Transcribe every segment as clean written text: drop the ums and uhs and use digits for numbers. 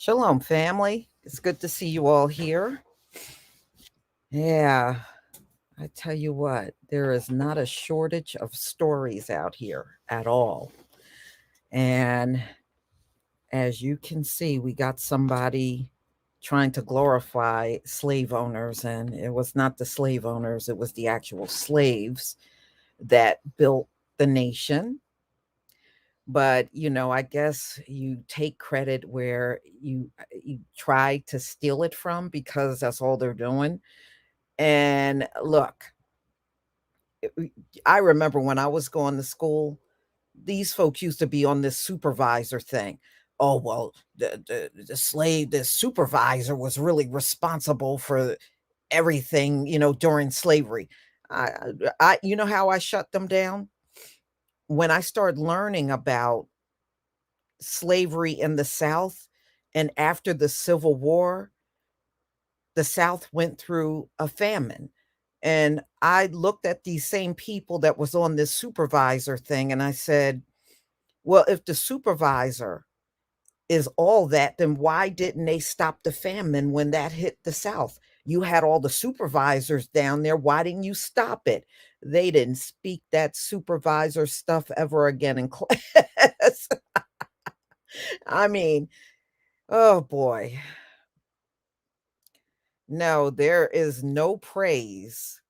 Shalom, family. It's good to see you all here. Yeah, I tell you what, there is not a shortage of stories out here at all. And as you can see, we got somebody trying to glorify slave owners, and it was not the slave owners, it was the actual slaves that built the nation. But I guess you take credit where you try to steal it from, because that's all they're doing. And look, I remember when I was going to school, these folks used to be on this supervisor thing. Oh, well, the supervisor was really responsible for everything, during slavery. You know how I shut them down? When I started learning about slavery in the South, and after the Civil War, the South went through a famine. And I looked at these same people that was on this supervisor thing and I said, well, if the supervisor is all that, then why didn't they stop the famine when that hit the South? You had all the supervisors down there. Why didn't you stop it? They didn't speak that supervisor stuff ever again in class. I mean, oh boy. No, there is no praise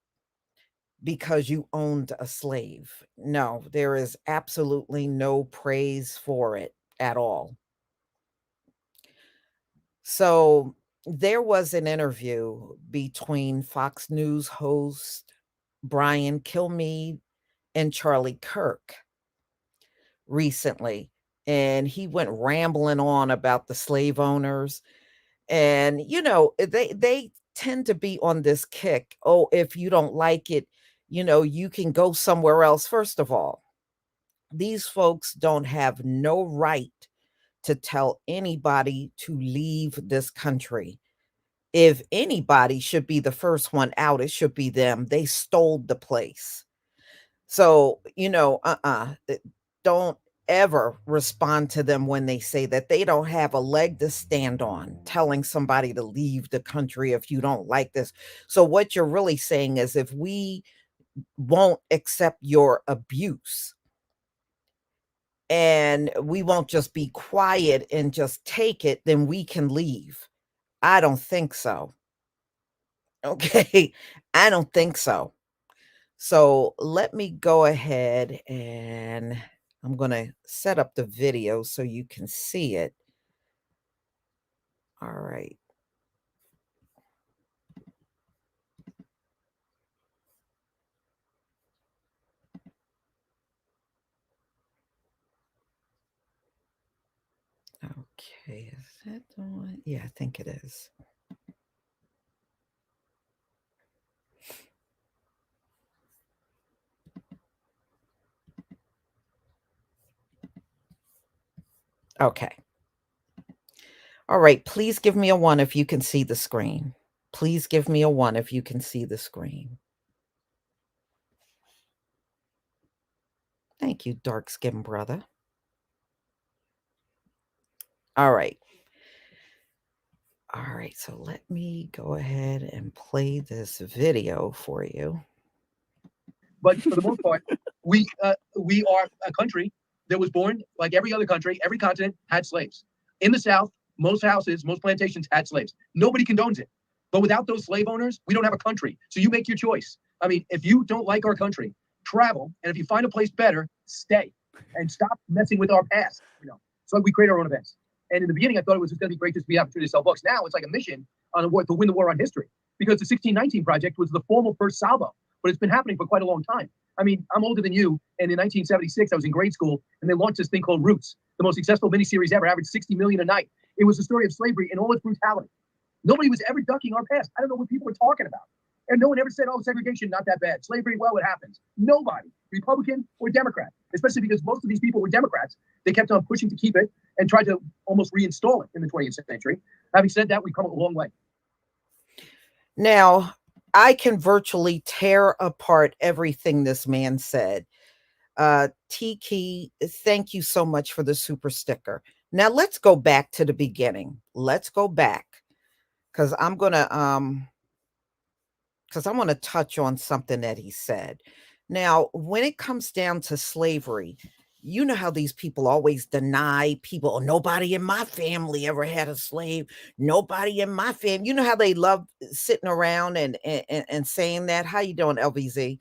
because you owned a slave. No, there is absolutely no praise for it at all. So there was an interview between Fox News host Brian Kilmeade and Charlie Kirk recently. And he went rambling on about the slave owners. And, they tend to be on this kick. Oh, if you don't like it, you can go somewhere else. First of all, these folks don't have no right to tell anybody to leave this country. If anybody should be the first one out, it should be them. They stole the place. So, don't ever respond to them when they say that they don't have a leg to stand on, telling somebody to leave the country if you don't like this. So, what you're really saying is if we won't accept your abuse and we won't just be quiet and just take it, then we can leave. I don't think so. Okay. I don't think so. So let me go ahead and I'm going to set up the video so you can see it. All right. Okay. Is that the one? Yeah, I think it is. Okay. All right. Please give me a one if you can see the screen. Please give me a one if you can see the screen. Thank you, dark skin brother. All right. All right. So let me go ahead and play this video for you. But for the most part, we are a country that was born like every other country. Every continent had slaves. In the South, most houses, most plantations had slaves. Nobody condones it. But without those slave owners, we don't have a country. So you make your choice. I mean, if you don't like our country, travel, and if you find a place better, stay and stop messing with our past. So we create our own events. And in the beginning, I thought it was just going to be great just to be able to sell books. Now it's like a mission on to win the war on history, because the 1619 Project was the formal first salvo, but it's been happening for quite a long time. I mean, I'm older than you, and in 1976, I was in grade school, and they launched this thing called Roots, the most successful miniseries ever, averaged 60 million a night. It was the story of slavery in all its brutality. Nobody was ever ducking our past. I don't know what people were talking about. And no one ever said, oh, segregation, not that bad. Slavery, well, it happens. Nobody, Republican or Democrat, especially because most of these people were Democrats. They kept on pushing to keep it and tried to almost reinstall it in the 20th century. Having said that, we've come a long way. Now, I can virtually tear apart everything this man said. Tiki, thank you so much for the super sticker. Now let's go back to the beginning. Let's go back because I want to touch on something that he said. Now, when it comes down to slavery, you know how these people always deny people, oh, nobody in my family ever had a slave. Nobody in my family. You know how they love sitting around and saying that. How you doing, LBZ?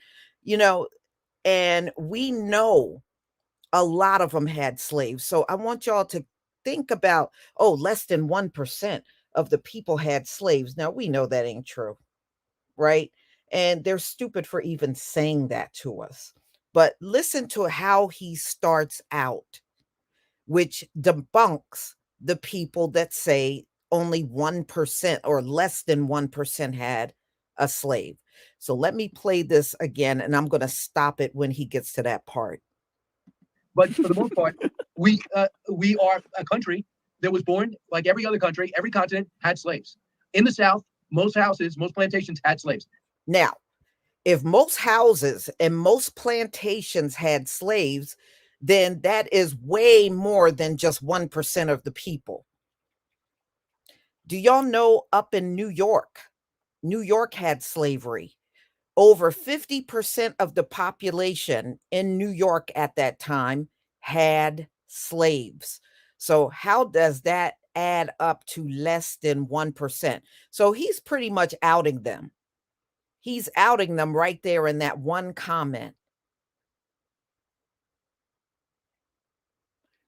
And we know a lot of them had slaves. So I want y'all to think about, oh, less than 1% of the people had slaves. Now, we know that ain't true, right? And they're stupid for even saying that to us. But listen to how he starts out, which debunks the people that say only 1% or less than 1% had a slave. So let me play this again, and I'm going to stop it when he gets to that part. But for the most part, we are a country that was born like every other country. Every continent had slaves. In the South, most houses, most plantations had slaves. Now, If most houses and most plantations had slaves, then that is way more than just 1% of the people. Do y'all know up in New York? New York had slavery. Over 50% of the population in New York at that time had slaves. So, how does that add up to less than 1%? So, he's pretty much outing them. He's outing them right there in that one comment.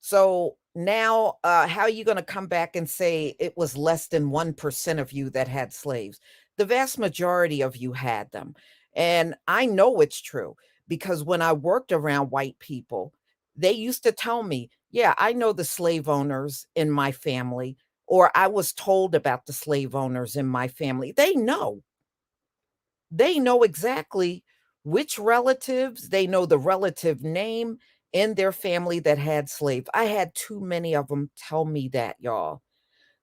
So now, how are you going to come back and say it was less than 1% of you that had slaves? The vast majority of you had them. And I know it's true because when I worked around white people, they used to tell me, yeah, I know the slave owners in my family, or I was told about the slave owners in my family. They know exactly which relatives, they know the relative name in their family that had slaves. I had too many of them tell me that, y'all,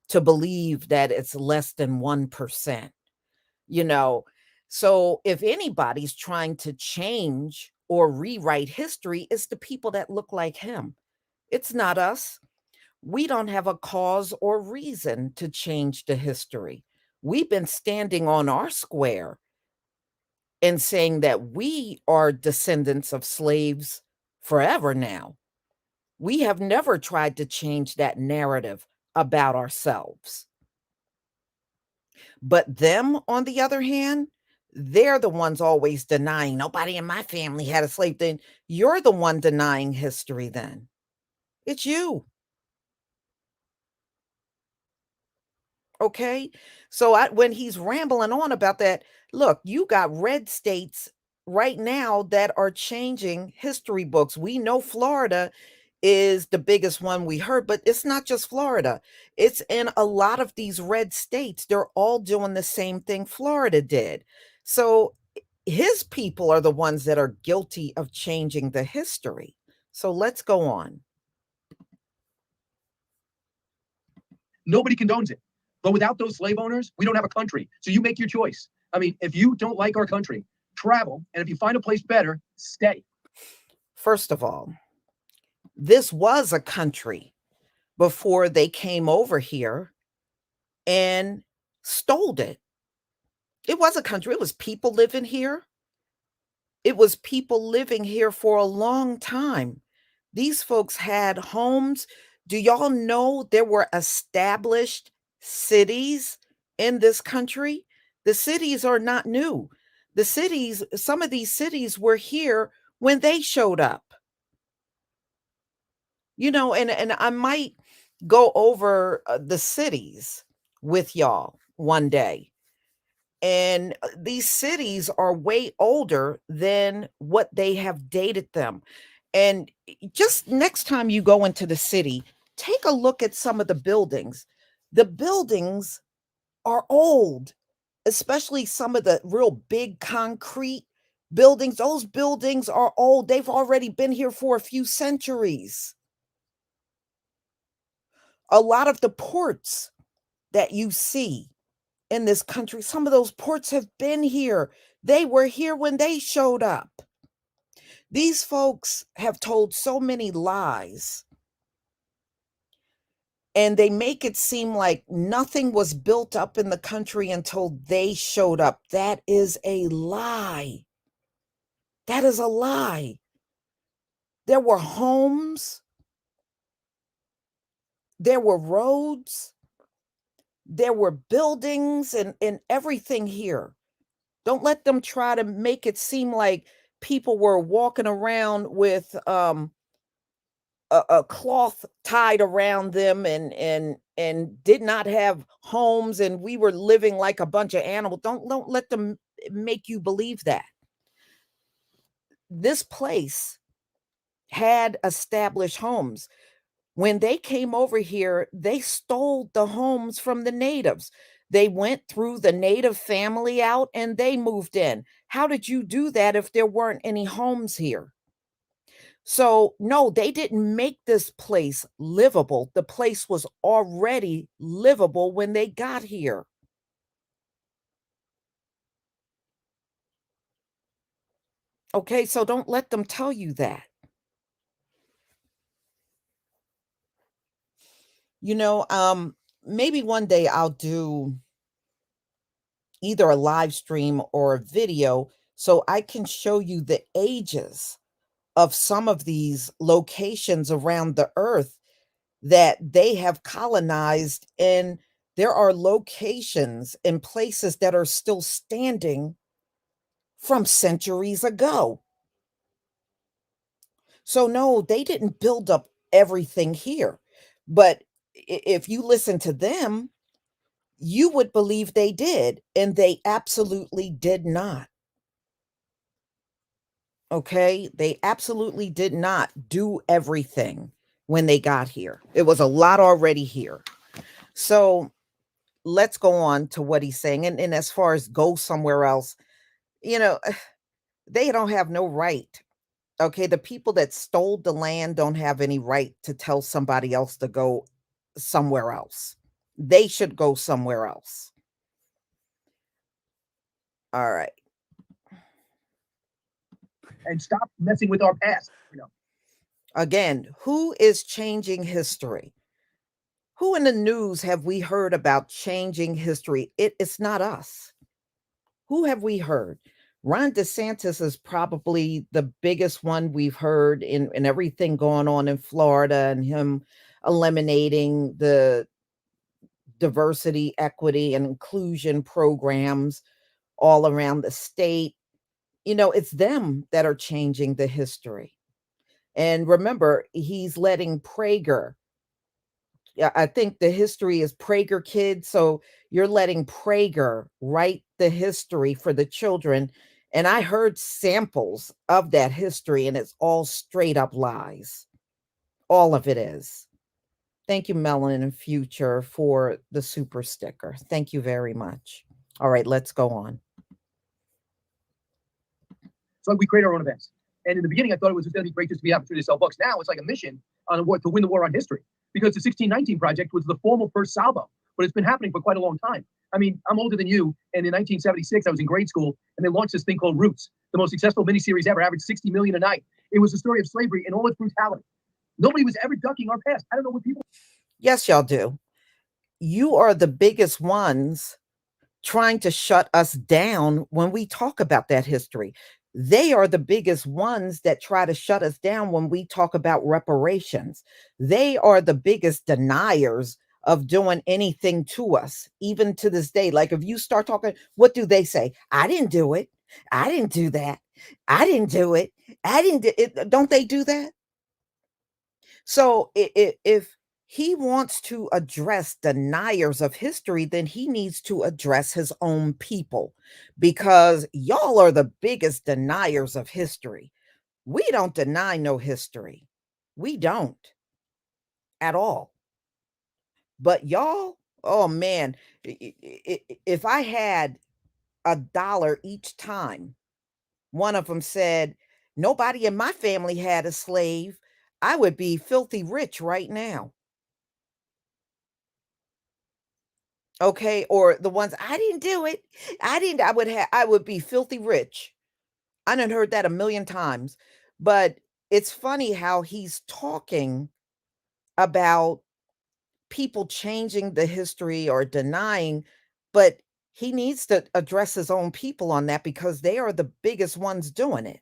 to believe that it's less than 1%, you know? So if anybody's trying to change or rewrite history, it's the people that look like him. It's not us. We don't have a cause or reason to change the history. We've been standing on our square and saying that we are descendants of slaves forever now. We have never tried to change that narrative about ourselves. But them, on the other hand, they're the ones always denying nobody in my family had a slave. Then you're the one denying history, then. It's you. Okay. So when he's rambling on about that, look, you got red states right now that are changing history books. We know Florida is the biggest one we heard, but it's not just Florida. It's in a lot of these red states. They're all doing the same thing Florida did. So his people are the ones that are guilty of changing the history. So let's go on. Nobody condones it. But without those slave owners, we don't have a country. So you make your choice. I mean, if you don't like our country, travel. And if you find a place better, stay. First of all, this was a country before they came over here and stole it. It was a country. It was people living here. It was people living here for a long time. These folks had homes. Do y'all know there were established cities in this country? The cities are not new. The cities, some of these cities were here when they showed up. And I might go over the cities with y'all one day. And these cities are way older than what they have dated them. And just next time you go into the city, take a look at some of the buildings. The buildings are old, especially some of the real big concrete buildings. Those buildings are old. They've already been here for a few centuries. A lot of the ports that you see in this country, some of those ports have been here. They were here when they showed up. These folks have told so many lies, and they make it seem like nothing was built up in the country until they showed up. That is a lie. That is a lie. There were homes, there were roads, there were buildings and everything here. Don't let them try to make it seem like people were walking around with a cloth tied around them and did not have homes, and we were living like a bunch of animals. Don't let them make you believe that. This place had established homes. When they came over here, they stole the homes from the natives. They went through the native family out and they moved in. How did you do that if there weren't any homes here? So, no, they didn't make this place livable. The place was already livable when they got here. Okay, so don't let them tell you that. You know, maybe one day I'll do either a live stream or a video so I can show you the ages of some of these locations around the earth that they have colonized. And there are locations and places that are still standing from centuries ago. So, no, they didn't build up everything here. But if you listen to them, you would believe they did, and they absolutely did not. Okay? They absolutely did not do everything when they got here. It was a lot already here. So let's go on to what he's saying. And as far as go somewhere else, you know, they don't have no right. Okay. The people that stole the land don't have any right to tell somebody else to go somewhere else. They should go somewhere else. All right. and stop messing with our past. Again, who is changing history? Who in the news have we heard about changing history? It's not us. Who have we heard? Ron DeSantis is probably the biggest one we've heard in everything going on in Florida and him eliminating the diversity, equity, and inclusion programs all around the state. You know, it's them that are changing the history. And remember, he's letting Prager, yeah, I think the history is Prager kids. So you're letting Prager write the history for the children. And I heard samples of that history, and it's all straight up lies. All of it is. Thank you, Melon and Future, for the super sticker. Thank you very much. All right, let's go on. So we create our own events. And in the beginning, I thought it was just going to be great just to be able to sell books. Now it's like a mission on a war to win the war on history, because the 1619 Project was the formal first salvo, but it's been happening for quite a long time. I mean, I'm older than you, and in 1976, I was in grade school, and they launched this thing called Roots, the most successful miniseries ever, averaged 60 million a night. It was the story of slavery in all its brutality. Nobody was ever ducking our past. I don't know what people. Yes, y'all do. You are the biggest ones trying to shut us down when we talk about that history. They are the biggest ones that try to shut us down when we talk about reparations. They are the biggest deniers of doing anything to us, even to this day. Like if you start talking, what do they say? I didn't do it. I didn't do that. I didn't do it. I didn't do it. Don't they do that? So if he wants to address deniers of history, then he needs to address his own people, because y'all are the biggest deniers of history. We don't deny no history. We don't at all. But y'all, oh man, if I had $1 each time one of them said, nobody in my family had a slave, I would be filthy rich right now. Okay, or the ones, "I didn't do it. I didn't," I would be filthy rich. I done heard that a million times. But it's funny how he's talking about people changing the history or denying, but he needs to address his own people on that because they are the biggest ones doing it.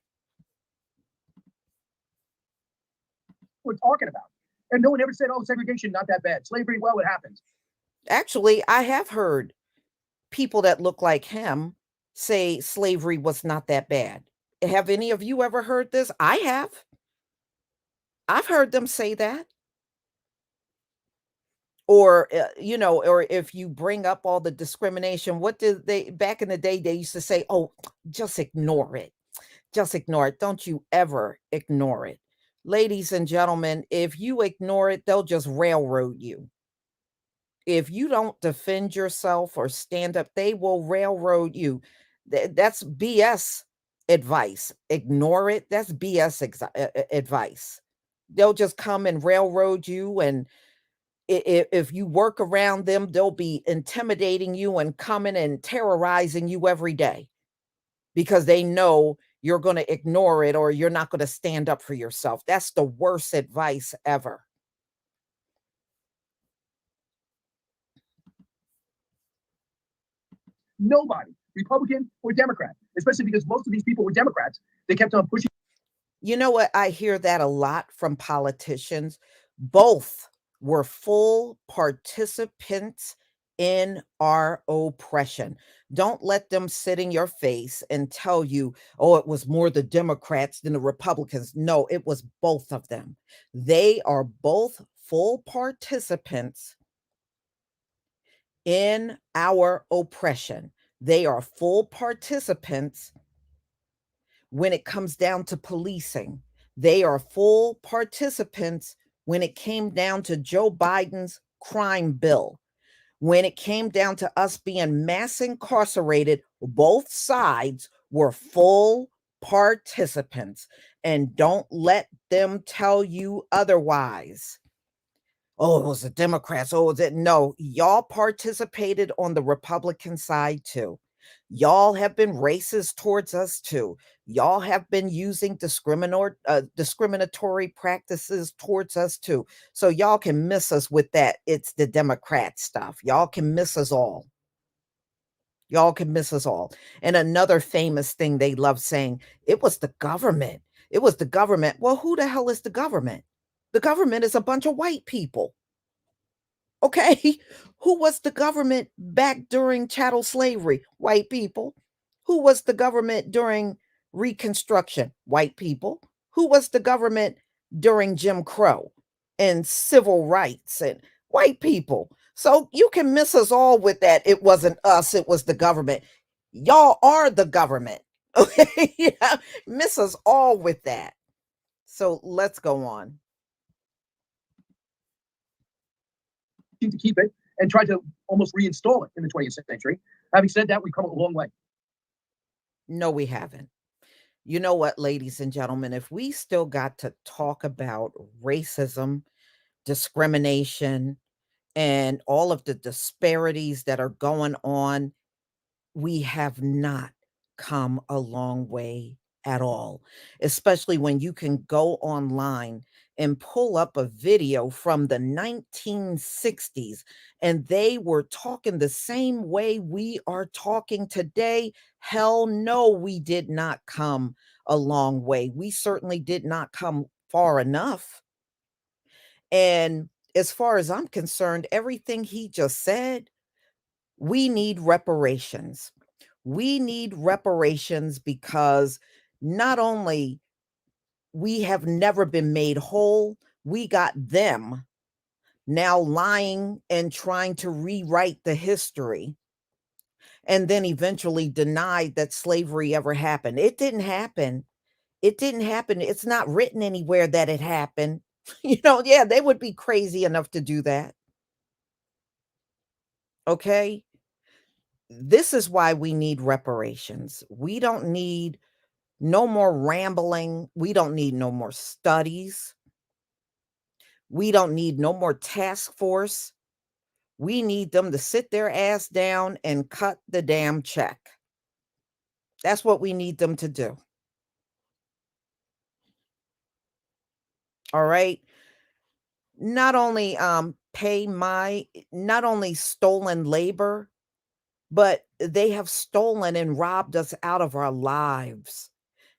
We're talking about. And no one ever said, oh, segregation, not that bad. Slavery, well, it happens. Actually, I have heard people that look like him say slavery was not that bad. Have any of you ever heard this? I have. I've heard them say that. Or, or if you bring up all the discrimination, what did they back in the day? They used to say, oh, just ignore it. Just ignore it. Don't you ever ignore it. Ladies and gentlemen, if you ignore it, they'll just railroad you. If you don't defend yourself or stand up, they will railroad you. That's BS advice. Ignore it. That's BS advice. They'll just come and railroad you. And if you work around them, they'll be intimidating you and coming and terrorizing you every day because they know you're going to ignore it or you're not going to stand up for yourself. That's the worst advice ever. Nobody, Republican or Democrat, especially because most of these people were Democrats. They kept on pushing. You know what? I hear that a lot from politicians. Both were full participants in our oppression. Don't let them sit in your face and tell you, oh, it was more the Democrats than the Republicans. No, it was both of them. They are both full participants in our oppression. They are full participants when it comes down to policing. They are full participants when it came down to Joe Biden's crime bill. When it came down to us being mass incarcerated, both sides were full participants. And don't let them tell you otherwise. Oh, it was the Democrats. Oh, was it? No, y'all participated on the Republican side too. Y'all have been racist towards us too. Y'all have been using discriminatory practices towards us too. So y'all can miss us with that. It's the Democrat stuff. Y'all can miss us all. Y'all can miss us all. And another famous thing they love saying, it was the government. It was the government. Well, who the hell is the government? The government is a bunch of white people. Okay. Who was the government back during chattel slavery? White people. Who was the government during Reconstruction? White people. Who was the government during Jim Crow and civil rights and white people? So you can miss us all with that. It wasn't us, it was the government. Y'all are the government. Okay. Yeah. Miss us all with that. So let's go on. To keep it and try to almost reinstall it in the 20th century. Having said that, we've come a long way. No, we haven't. You know what, ladies and gentlemen, if we still got to talk about racism, discrimination, and all of the disparities that are going on, we have not come a long way at all, especially when you can go online and pull up a video from the 1960s and they were talking the same way we are talking today. Hell no, we did not come a long way. We certainly did not come far enough. And as far as I'm concerned, everything he just said, we need reparations. We need reparations because not only we have never been made whole, we got them now lying and trying to rewrite the history and then eventually denied that slavery ever happened. It didn't happen. It didn't happen. It's not written anywhere that it happened. Yeah, they would be crazy enough to do that. Okay? This is why we need reparations. We don't need no more rambling. We don't need no more studies. We don't need no more task force. We need them to sit their ass down and cut the damn check. That's what we need them to do. All right. Not only not only stolen labor, but they have stolen and robbed us out of our lives.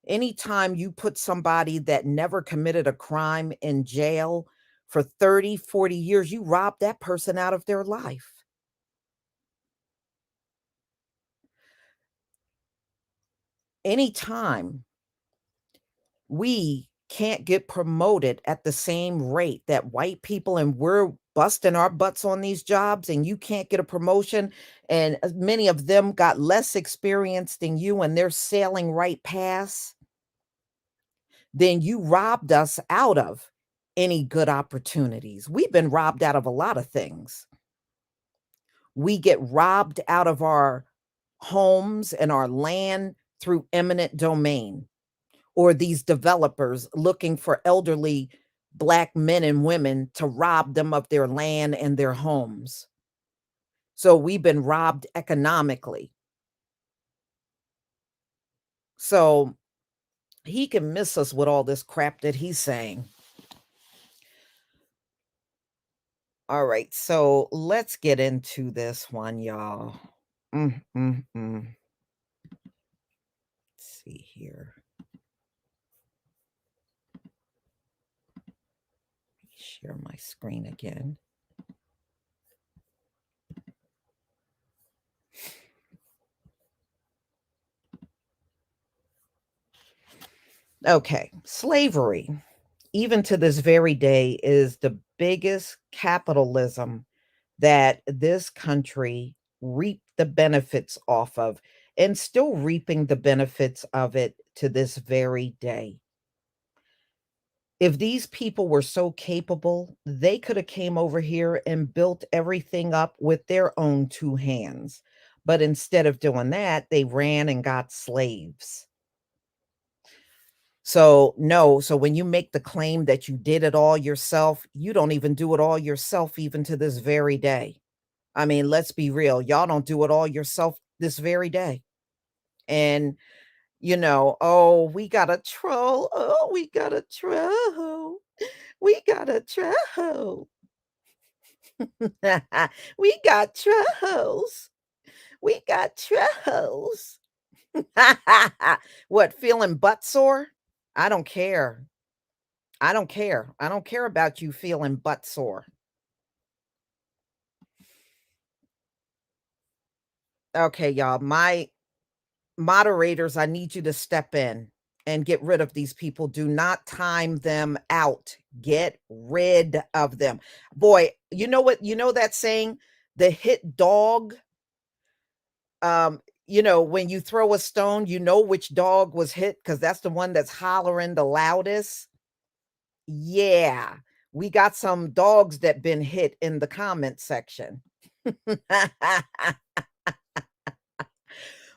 Anytime you put somebody that never committed a crime in jail for 30, 40 years, you rob that person out of their life. Anytime we can't get promoted at the same rate that white people and we're busting our butts on these jobs and you can't get a promotion and many of them got less experience than you and they're sailing right past, then you robbed us out of any good opportunities. We've been robbed out of a lot of things. We get robbed out of our homes and our land through eminent domain, or these developers looking for elderly Black men and women to rob them of their land and their homes. So we've been robbed economically. So He can miss us with all this crap that he's saying. All right, so let's get into this one, y'all. Mm, mm, mm. Let's see here. Share my screen again. Okay, slavery, even to this very day, is the biggest capitalism that this country reaped the benefits off of and still reaping the benefits of it to this very day. If these people were so capable, they could have came over here and built everything up with their own two hands. But instead of doing that, they ran and got slaves. So, no, so when you make the claim that you did it all yourself, you don't even do it all yourself, even to this very day. I mean, let's be real. Y'all don't do it all yourself this very day. And, oh, we got a troll. Oh, we got a troll. We got a troll. We got trolls. We got trolls. What, feeling butt sore? I don't care. I don't care. I don't care about you feeling butt sore. Okay, y'all. My moderators, I need you to step in and get rid of these people. Do not time them out. Get rid of them. Boy, you know what? You know that saying, the hit dog? When you throw a stone, you know which dog was hit because that's the one that's hollering the loudest. Yeah, we got some dogs that been hit in the comment section.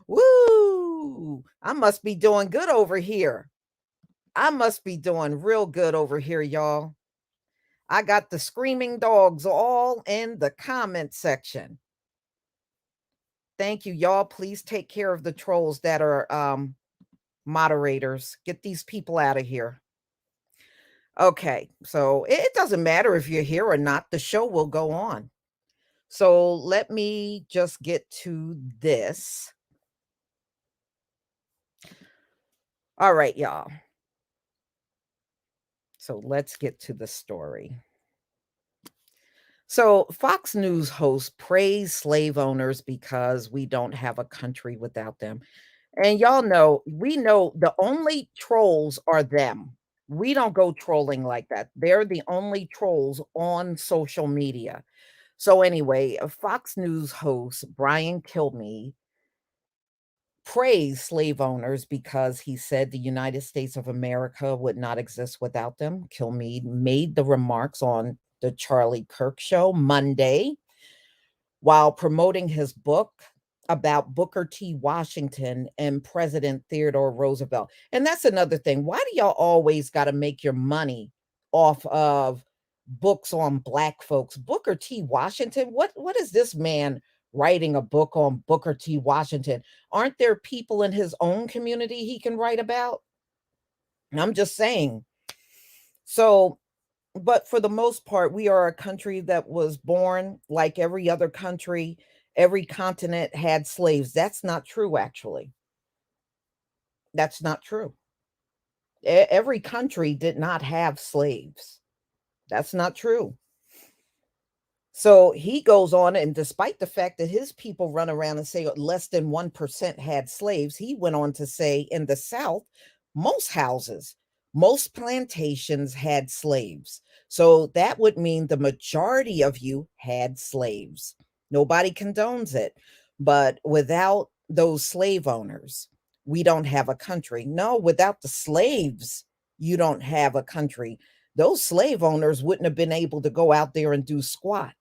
Woo! I must be doing good over here. I must be doing real good over here, y'all. I got the screaming dogs all in the comment section. Thank you, y'all. Please take care of the trolls that are moderators. Get these people out of here. Okay, so it doesn't matter if you're here or not. The show will go on. So let me just get to this. All right, y'all. So let's get to the story. So, Fox News host praise slave owners because we don't have a country without them. And y'all know, we know the only trolls are them. We don't go trolling like that. They're the only trolls on social media. So, anyway, Fox News host Brian Kilmeade praised slave owners because he said the United States of America would not exist without them. Kilmeade made the remarks on the Charlie Kirk show Monday while promoting his book about Booker T. Washington and President Theodore Roosevelt. And that's another thing. Why do y'all always got to make your money off of books on black folks? Booker T. Washington? What is this man writing a book on Booker T. Washington? Aren't there people in his own community he can write about? I'm just saying. So, but for the most part, we are a country that was born like every other country. Every continent had slaves. That's not true, actually. That's not true. Every country did not have slaves. That's not true. So he goes on, and despite the fact that his people run around and say less than 1% had slaves, he went on to say in the South, most houses, most plantations had slaves. So that would mean the majority of you had slaves. Nobody condones it. But without those slave owners, we don't have a country. No, without the slaves, you don't have a country. Those slave owners wouldn't have been able to go out there and do squat.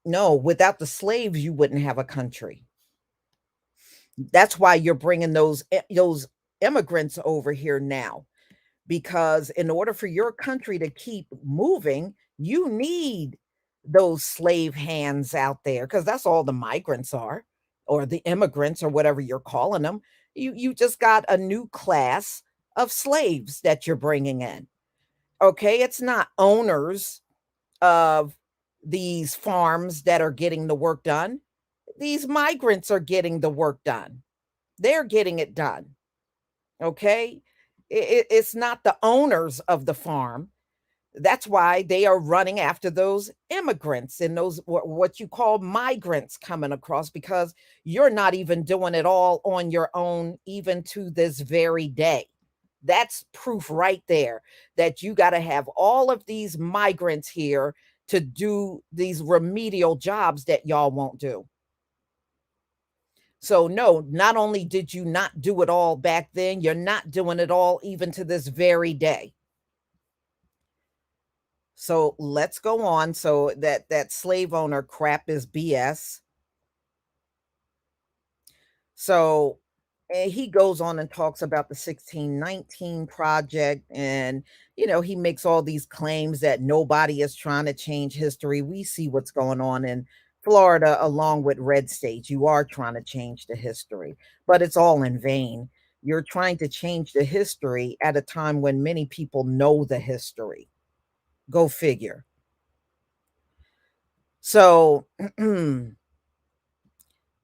No, without the slaves, you wouldn't have a country. That's why you're bringing those immigrants over here now, because in order for your country to keep moving, you need those slave hands out there, because that's all the migrants are, or the immigrants, or whatever you're calling them. You just got a new class of slaves that you're bringing in. Okay, it's not owners of these farms that are getting the work done. These migrants are getting the work done. They're getting it done. Okay, it's not the owners of the farm. That's why they are running after those immigrants and those what you call migrants coming across, because you're not even doing it all on your own, even to this very day. That's proof right there that you got to have all of these migrants here to do these remedial jobs that y'all won't do. So, no, not only did you not do it all back then, you're not doing it all even to this very day. So let's go on. So that slave owner crap is BS. So he goes on and talks about the 1619 project, and he makes all these claims that nobody is trying to change history. We see what's going on in Florida along with red states. You are trying to change the history, but it's all in vain. You're trying to change the history at a time when many people know the history. Go figure. So, and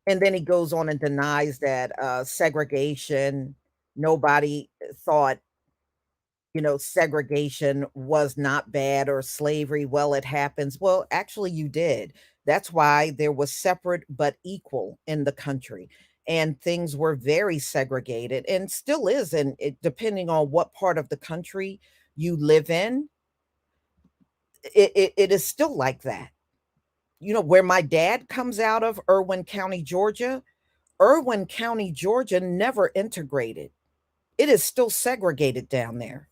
then he goes on and denies that segregation, nobody thought, segregation was not bad or slavery. Well, it happens. Well, actually, you did. That's why there was separate but equal in the country. And things were very segregated and still is. And depending on what part of the country you live in, it is still like that. Where my dad comes out of, Irwin County, Georgia never integrated. It is still segregated down there.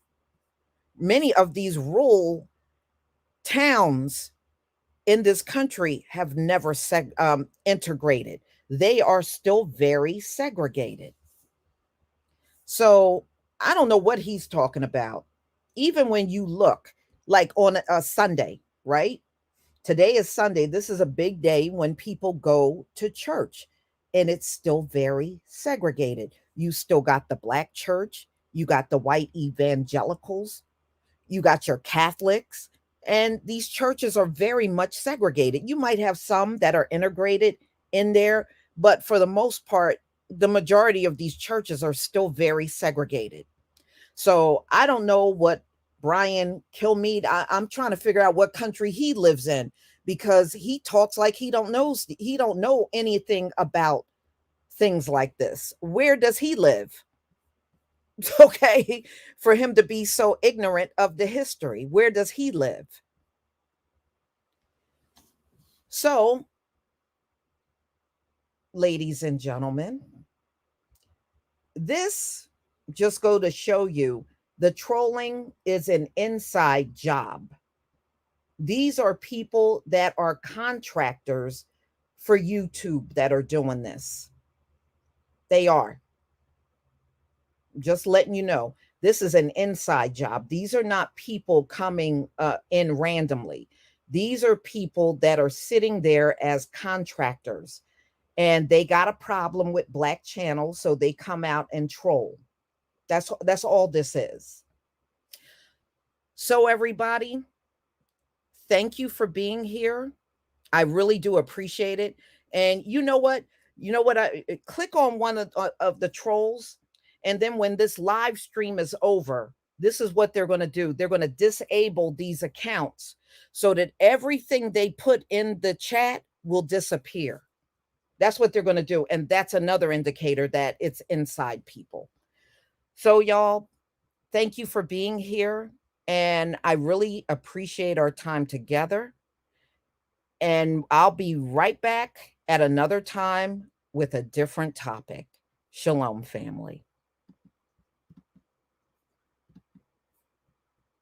Many of these rural towns in this country have never integrated. They are still very segregated. So I don't know what he's talking about. Even when you look like on a Sunday, right? Today is Sunday. This is a big day when people go to church, and it's still very segregated. You still got the black church, you got the white evangelicals, you got your Catholics, and these churches are very much segregated. You might have some that are integrated in there, but for the most part, the majority of these churches are still very segregated. So I don't know what Brian Kilmeade. I'm trying to figure out what country he lives in, because he talks like he don't know anything about things like this. Where does he live? Okay, for him to be so ignorant of the history. Where does he live? So, ladies and gentlemen, this just go to show you the trolling is an inside job. These are people that are contractors for YouTube that are doing this. They are. Just letting you know, this is an inside job. These are not people coming in randomly. These are people that are sitting there as contractors, and they got a problem with Black channels, so they come out and troll. That's all this is. So everybody, thank you for being here. I really do appreciate it. And you know what? I click on one of the trolls, and then when this live stream is over, this is what they're going to do. They're going to disable these accounts so that everything they put in the chat will disappear. That's what they're going to do. And that's another indicator that it's inside people. So, y'all, thank you for being here. And I really appreciate our time together. And I'll be right back at another time with a different topic. Shalom, family.